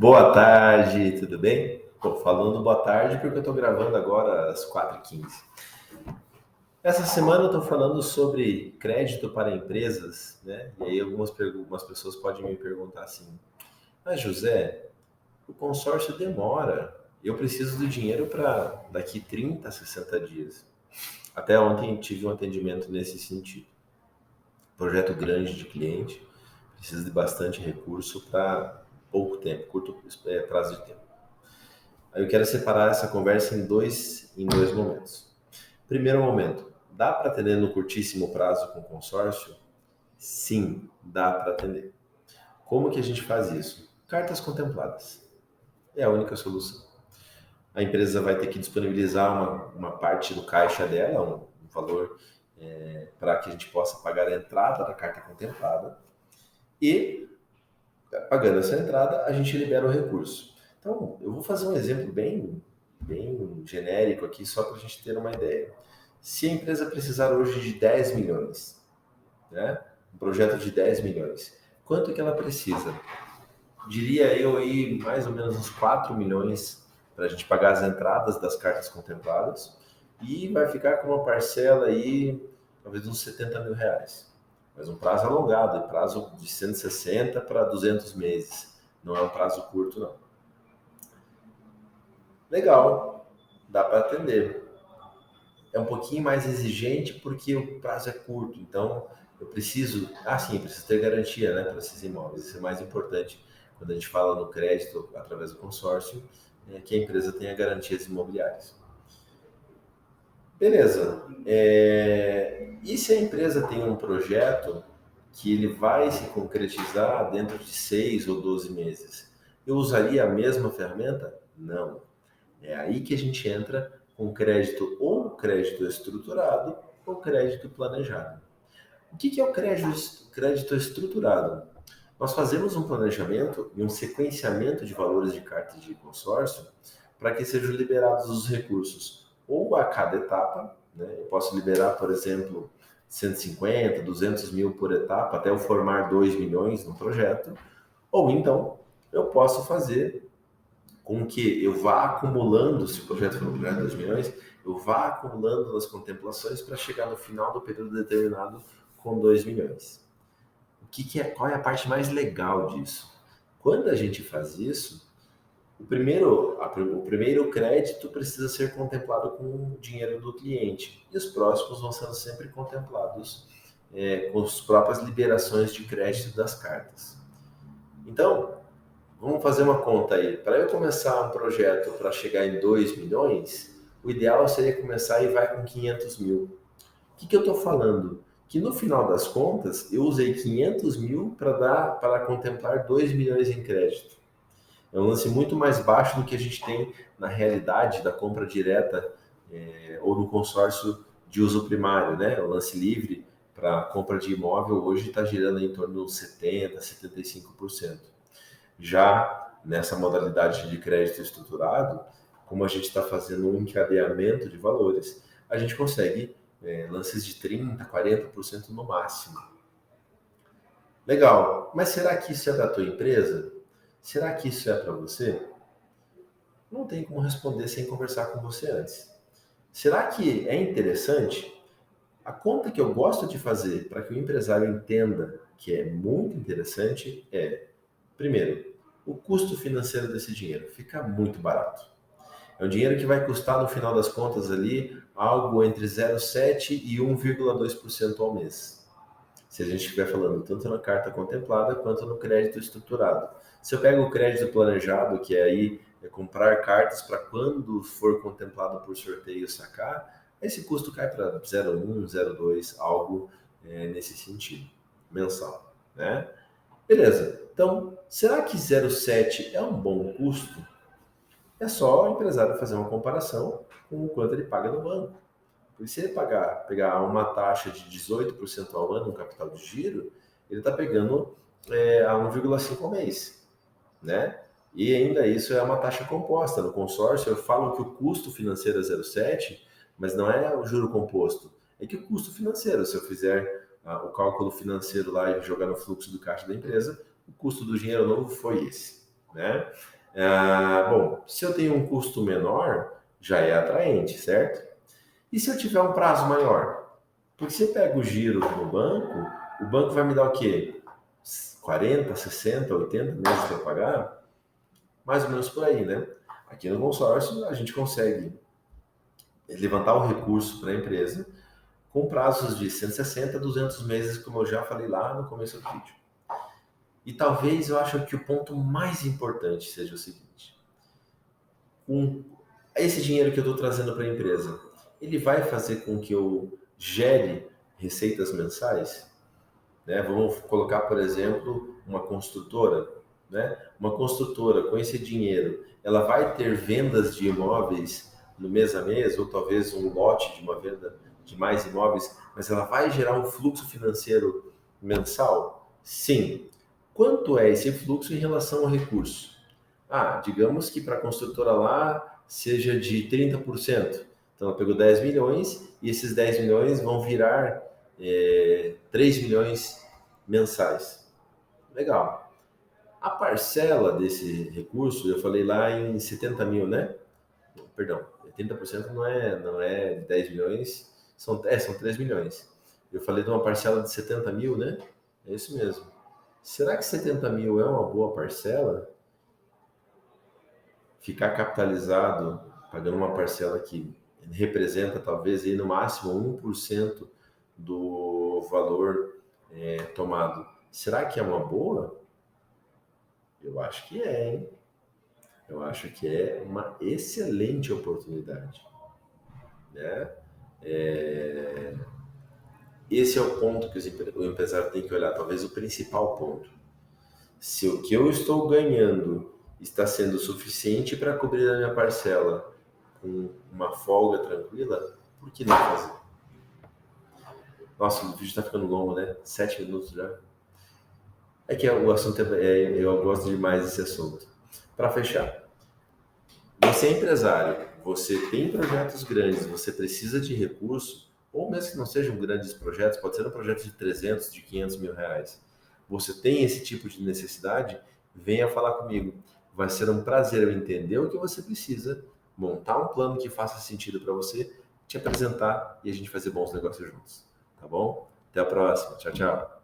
Boa tarde, tudo bem? Tô falando boa tarde porque eu tô gravando agora às 4h15. Essa semana eu tô falando sobre crédito para empresas, né? E aí algumas pessoas podem me perguntar assim: mas José, o consórcio demora. Eu preciso do dinheiro para daqui 30 a 60 dias. Até ontem tive um atendimento nesse sentido. Projeto grande de cliente, precisa de bastante recurso para pouco tempo, curto prazo de tempo. Aí eu quero separar essa conversa em dois momentos. Primeiro momento, dá para atender no curtíssimo prazo com consórcio? Sim, dá para atender. Como que a gente faz isso? Cartas contempladas. É a única solução. A empresa vai ter que disponibilizar uma parte do caixa dela, um valor para que a gente possa pagar a entrada da carta contemplada. E, pagando essa entrada, a gente libera o recurso. Então, eu vou fazer um exemplo bem genérico aqui, só para a gente ter uma ideia. Se a empresa precisar hoje de 10 milhões, né? Um projeto de 10 milhões, quanto que ela precisa? Diria eu aí mais ou menos uns 4 milhões para a gente pagar as entradas das cartas contempladas e vai ficar com uma parcela aí, talvez uns 70 mil reais. Mas um prazo alongado, prazo de 160 para 200 meses. Não é um prazo curto, não. Legal, dá para atender. É um pouquinho mais exigente porque o prazo é curto. Então, eu preciso, sim, eu preciso ter garantia, né, para esses imóveis. Isso é mais importante quando a gente fala no crédito através do consórcio, que a empresa tenha garantias imobiliárias. Beleza. E se a empresa tem um projeto que ele vai se concretizar dentro de 6 ou 12 meses? Eu usaria a mesma ferramenta? Não. É aí que a gente entra com crédito ou crédito estruturado ou crédito planejado. O que é o crédito estruturado? Nós fazemos um planejamento e um sequenciamento de valores de cartas de consórcio para que sejam liberados os recursos ou a cada etapa, né? Eu posso liberar, por exemplo, 150, 200 mil por etapa até eu formar 2 milhões no projeto, ou então eu posso fazer com que eu vá acumulando, se o projeto for um projeto de 2 milhões, eu vá acumulando nas contemplações para chegar no final do período determinado com 2 milhões. Qual é a parte mais legal disso? Quando a gente faz isso, o primeiro crédito precisa ser contemplado com o dinheiro do cliente e os próximos vão sendo sempre contemplados com as próprias liberações de crédito das cartas. Então, vamos fazer uma conta aí. Para eu começar um projeto para chegar em 2 milhões, o ideal seria começar e vai com 500 mil. O que eu estou falando? Que no final das contas, eu usei 500 mil para contemplar 2 milhões em crédito. É um lance muito mais baixo do que a gente tem na realidade da compra direta ou no consórcio de uso primário, né? O lance livre para compra de imóvel hoje está girando em torno de 70%, 75%. Já nessa modalidade de crédito estruturado, como a gente está fazendo um encadeamento de valores, a gente consegue lances de 30%, 40% no máximo. Legal, mas será que isso é da tua empresa? Será que isso é para você? Não tem como responder sem conversar com você antes. Será que é interessante? A conta que eu gosto de fazer para que o empresário entenda que é muito interessante é, primeiro, o custo financeiro desse dinheiro fica muito barato. É um dinheiro que vai custar, no final das contas, ali algo entre 0,7% e 1,2% ao mês. Se a gente estiver falando tanto na carta contemplada quanto no crédito estruturado. Se eu pego o crédito planejado, que é aí comprar cartas para quando for contemplado por sorteio sacar, esse custo cai para 0,1, 0,2, algo nesse sentido, mensal, né? Beleza. Então, será que 0,7 é um bom custo? É só o empresário fazer uma comparação com o quanto ele paga no banco. Porque se ele pegar uma taxa de 18% ao ano no capital de giro, ele está pegando a 1,5 ao mês, né? E ainda isso é uma taxa composta. No consórcio, eu falo que o custo financeiro é 0,7, mas não é o juro composto. É que o custo financeiro, se eu fizer o cálculo financeiro lá e jogar no fluxo do caixa da empresa, o custo do dinheiro novo foi esse. né? Bom, se eu tenho um custo menor, já é atraente, certo? E se eu tiver um prazo maior? Porque você pega o giro no banco, o banco vai me dar o quê? 40, 60, 80 meses para pagar? Mais ou menos por aí, né? Aqui no consórcio, a gente consegue levantar o recurso para a empresa com prazos de 160 a 200 meses, como eu já falei lá no começo do vídeo. E talvez eu acho que o ponto mais importante seja o seguinte: com esse dinheiro que eu estou trazendo para a empresa, ele vai fazer com que eu gere receitas mensais? Né? Vamos colocar, por exemplo, uma construtora, né? Uma construtora com esse dinheiro, ela vai ter vendas de imóveis no mês a mês, ou talvez um lote de uma venda de mais imóveis, mas ela vai gerar um fluxo financeiro mensal? Sim. Quanto é esse fluxo em relação ao recurso? Digamos que para a construtora lá seja de 30%. Então ela pegou 10 milhões e esses 10 milhões vão virar 3 milhões mensais. Legal. A parcela desse recurso, eu falei lá em 70 mil, né? Perdão, 30% não é 10 milhões, são 3 milhões. Eu falei de uma parcela de 70 mil, né? É isso mesmo. Será que 70 mil é uma boa parcela? Ficar capitalizado, pagando uma parcela que representa talvez aí no máximo 1% do valor tomado. Será que é uma boa? Eu acho que é, hein? Eu acho que é uma excelente oportunidade, né? É, Esse é o ponto que o empresário tem que olhar, talvez o principal ponto. Se o que eu estou ganhando está sendo suficiente para cobrir a minha parcela com uma folga tranquila, por que não fazer? Nossa, o vídeo está ficando longo, né? 7 minutos já. É que o assunto eu gosto demais desse assunto. Para fechar, você é empresário, você tem projetos grandes, você precisa de recurso, ou mesmo que não sejam grandes projetos, pode ser um projeto de 300, de 500 mil reais. Você tem esse tipo de necessidade, venha falar comigo. Vai ser um prazer eu entender o que você precisa, montar um plano que faça sentido para você, te apresentar e a gente fazer bons negócios juntos. Tá bom? Até a próxima. Tchau, tchau.